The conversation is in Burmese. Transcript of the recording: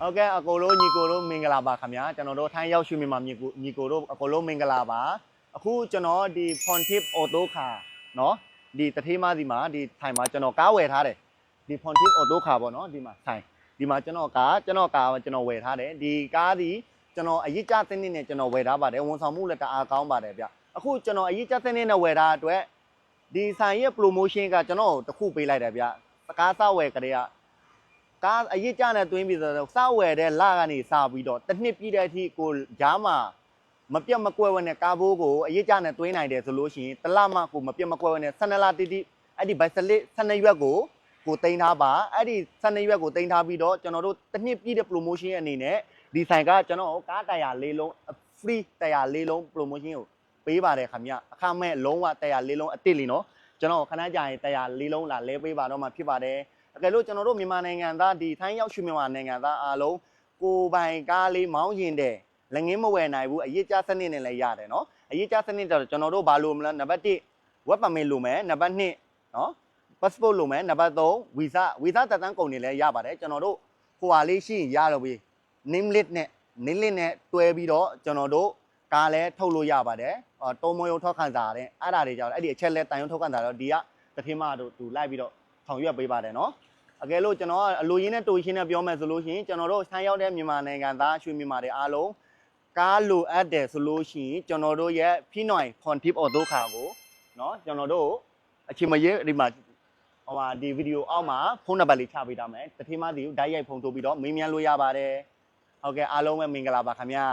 ဟုတ်ကဲ့အကိုတို့ညီကိုတို့မင်္ဂလာပါခင်ဗျာကျွန်တော်တို့ထိုင်းရောက်ရွှေမြန်မာညီကိုတို့အကိုတို့မင်္ဂလာပါအခုကျွန်တော်ဒီ Pontiff Auto Car เนาะဒီတထေးမစီမှာဒီထိုင်မှာကျွန်တော်ကားဝယ်ထားတယ်ဒီ Pontiff Auto Car ပေါ့เนาะဒီမှာထိုင်ဒီမှာကျွန်တော်ကားကျွန်တော်ဝယ်ထားတယ်ဒီကားဒီကျွန်တော်အရေးကြစနစ်နဲ့ကျွန်တော်ဝယ်ထားပါတယ်ဝန်ဆောင်မှုလည်းတအားကောင်းပါတယ်ဗျအခုကျွန်တော်အရေးကြစနစ်နဲ့ဝယ်ထားအတွက်ဒီဆိုင်ရဲ့ promotion ကကျွန်တော်တခုပေးလိုက်တယ်ဗျကားစဝယ်ကြတဲ့ကားအရေးကြနဲ့တွင်းပြီးဆိုတော့စဝယ်တဲ့လကနေစပြီးတော့တစ်နှစ်ပြည့်တဲ့အထိကိုဂျားမှာမပြတ်မကွက်ဝဲနဲ့ကားဘိုးကိုအရေးကြနဲ့တွင်းနိုင်တယ်ဆိုလို့ရှိရင်တစ်လမှကိုမပြတ်မကွက်ဝဲနဲ့12လတိတိအဲ့ဒီဘိုက်စလစ်12ရွက်ကိုတင်ထားပါအဲ့ဒီ12ရွက်ကိုတင်ထားပြီးတော့ကျွန်တော်တို့တစ်နှစ်ပြည့်တဲ့ promotion အနေနဲ့ဒီဆိုင်ကကျွန်တော်ကားတရာ၄လုံး free တရာ၄လုံး promotion ကိုပေးပါတယ်ခင်ဗျအခမဲ့လုံးဝတရာ၄လုံးအတစ်လီနော်ကျွန်တော်ခဏကြာရင်တရာ၄လုံးလာလဲပေးပါတော့မှဖြစ်ပါတယ်အကယ်လို့ကျွန်တော်တို့မြန်မာနိုင်ငံသားဒီထိုင်းရောက်ရွှေမြန်မာနိုင်ငံသားအားလုံးကိုပိုင်ကားလေးမောင်းရင်တဲ့လက်ငင်းမဝယ်နိုင်ဘူးအရေးကြစနစ်နဲ့လည်းရတယ်နော်အရေးကြစနစ်တော့ကျွန်တော်တို့ဘာလို့မလဲနံပါတ်1 web permit လိုမယ်နံပါတ်2နော် passport လိုမယ်နံပါတ်3 visa တက်တန်းကုန်နေလည်းရပါတယ်ကျွန်တော်တို့ဟိုဟာလေးရှိရင်ရတော့ပြီ name list နဲ့တွဲပြီးတော့ကျွန်တော်တို့ကားလည်းထုတ်လို့ရပါတယ်တုံးမယုံထောက်ခံစာတဲ့အဲ့ဒါတွေကြောင့်အဲ့ဒီအချက်လက်တန်ယုံထောက်ခံစာတော့ဒီကတထေးမတို့သူလိုက်ပြီးတော့ဆောင်ရွက်ပေးပါတယ်နော်အကယ်လို့ကျွန်တော်အလိုရင်းနဲ့တူရင်းနဲ့ပြောမယ်ဆိုလို့ရှိရင်ကျွန်တော်တို့ဆိုင်းရောက်တဲ့မြန်မာနိုင်ငံသားရွှေမြန်မာတွေအားလုံးကားလိုအပ်တယ်ဆိုလို့ရှိရင်ကျွန်တော်တို့ရဲ့ဖိနွိုင် Pontiff Auto Car ကိုเนาะကျွန်တော်တို့အချိန်မရဲဒီမှာဟိုဒီဗီဒီယိုအောက်မှာဖုန်းနံပါတ်လေးချပေးထားမယ်တထေးမစီကိုဓာတ်ရိုက်ဖုန်းထုတ်ပြီးတော့မေးမြန်းလို့ရပါတယ်ဟုတ်ကဲ့အားလုံးပဲမင်္ဂလာပါခင်ဗျာ